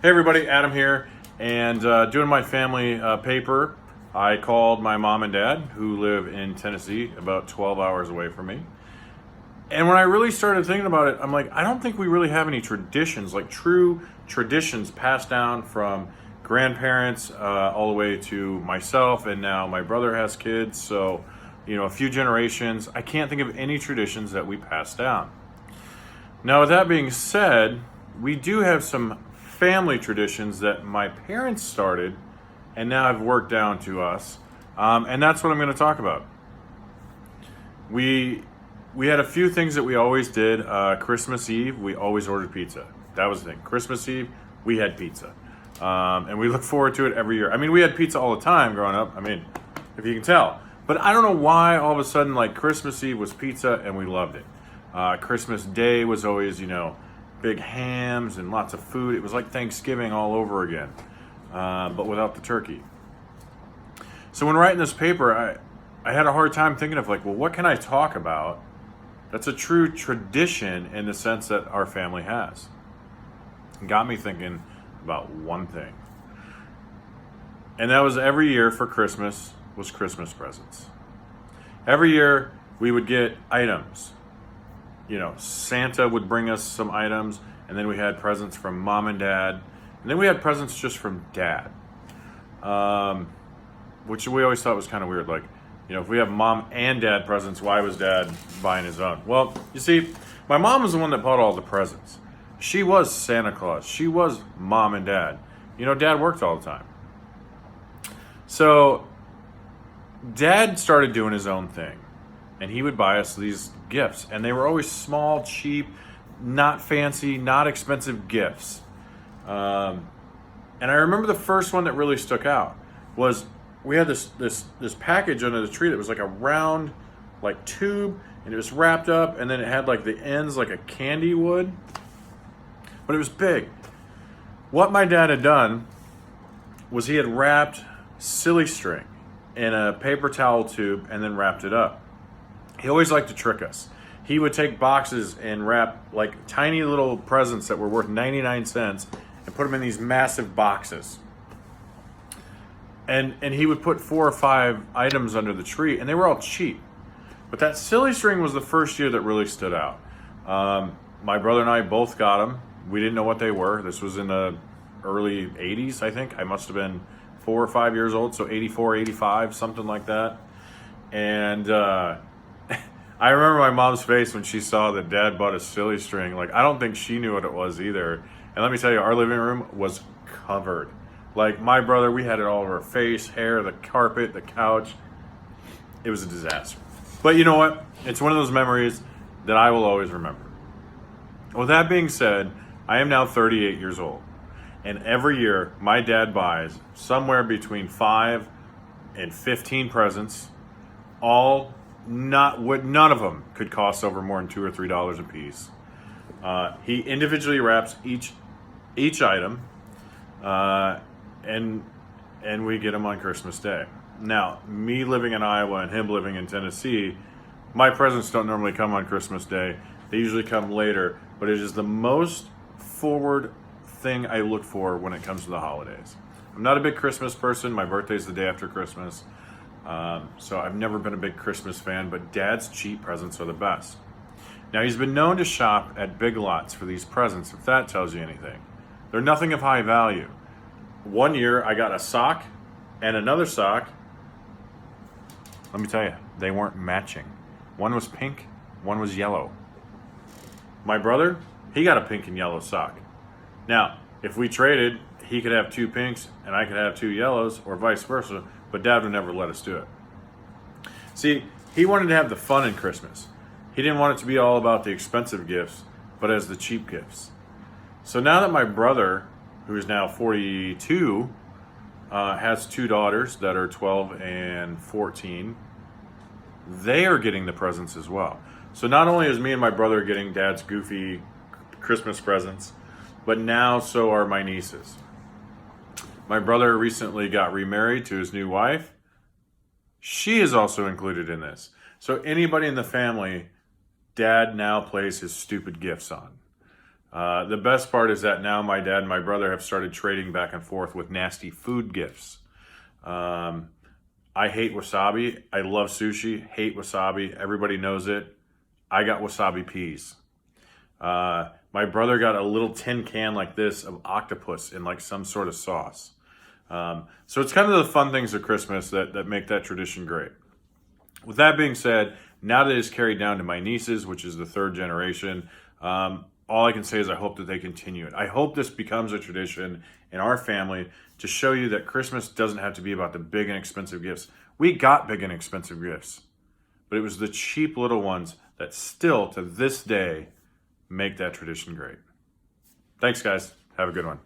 Hey everybody, Adam here, and doing my family paper. I called my mom and dad, who live in Tennessee, about 12 hours away from me. And when I really started thinking about it, I'm like, I don't think we really have any traditions, like true traditions passed down from grandparents all the way to myself, and now my brother has kids, so, a few generations. I can't think of any traditions that we passed down. Now, with that being said, we do have some family traditions that my parents started and now have worked down to us. And that's what I'm going to talk about. We had a few things that we always did. Christmas Eve, we always ordered pizza. That was the thing. Christmas Eve, we had pizza. And we look forward to it every year. I mean, we had pizza all the time growing up. I mean, if you can tell. But I don't know why all of a sudden, like, Christmas Eve was pizza and we loved it. Christmas Day was always, big hams and lots of food. It was like Thanksgiving all over again, but without the turkey. So when writing this paper, I had a hard time thinking of what can I talk about that's a true tradition in the sense that our family has. It got me thinking about one thing. And that was every year for Christmas was Christmas presents. Every year we would get items. Santa would bring us some items, and then we had presents from mom and dad, and then we had presents just from dad, which we always thought was kind of weird. If we have mom and dad presents, why was dad buying his own? Well, you see, my mom was the one that bought all the presents. She was Santa Claus. She was mom and dad. Dad worked all the time. So dad started doing his own thing. And he would buy us these gifts. And they were always small, cheap, not fancy, not expensive gifts. And I remember the first one that really stuck out was we had this package under the tree that was like a round tube, and it was wrapped up, and then it had the ends like a candy would. But it was big. What my dad had done was he had wrapped silly string in a paper towel tube and then wrapped it up. He always liked to trick us. He would take boxes and wrap tiny little presents that were worth 99 cents and put them in these massive boxes. And he would put 4 or 5 items under the tree, and they were all cheap. But that silly string was the first year that really stood out. My brother and I both got them. We didn't know what they were. This was in the early 80s, I think. I must have been 4 or 5 years old, so 84, 85, something like that. And I remember my mom's face when she saw that dad bought a silly string. I don't think she knew what it was either. And let me tell you, our living room was covered. My brother, we had it all over our face, hair, the carpet, the couch. It was a disaster. But you know what? It's one of those memories that I will always remember. With that being said, I am now 38 years old. And every year, my dad buys somewhere between 5 and 15 presents, none of them could cost over more than $2 or $3 a piece. He individually wraps each item, and we get them on Christmas Day. Now, me living in Iowa and him living in Tennessee, my presents don't normally come on Christmas Day. They usually come later, but it is the most forward thing I look for when it comes to the holidays. I'm not a big Christmas person. My birthday's the day after Christmas. So I've never been a big Christmas fan, but dad's cheap presents are the best. Now, he's been known to shop at Big Lots for these presents, if that tells you anything. They're nothing of high value. One year, I got a sock and another sock. Let me tell you, they weren't matching. One was pink, one was yellow. My brother, he got a pink and yellow sock. Now, if we traded, he could have 2 pinks and I could have 2 yellows, or vice versa. But dad would never let us do it. See, he wanted to have the fun in Christmas. He didn't want it to be all about the expensive gifts, but as the cheap gifts. So now that my brother, who is now 42, has 2 daughters that are 12 and 14, they are getting the presents as well. So not only is me and my brother getting dad's goofy Christmas presents, but now so are my nieces. My brother recently got remarried to his new wife. She is also included in this. So anybody in the family, dad now plays his stupid gifts on. The best part is that now my dad and my brother have started trading back and forth with nasty food gifts. I hate wasabi. I love sushi. Hate wasabi. Everybody knows it. I got wasabi peas. My brother got a little tin can like this of octopus in like some sort of sauce. So it's kind of the fun things of Christmas that make that tradition great. With that being said, now that it's carried down to my nieces, which is the third generation, all I can say is I hope that they continue it. I hope this becomes a tradition in our family to show you that Christmas doesn't have to be about the big and expensive gifts. We got big and expensive gifts, but it was the cheap little ones that still to this day make that tradition great. Thanks, guys. Have a good one.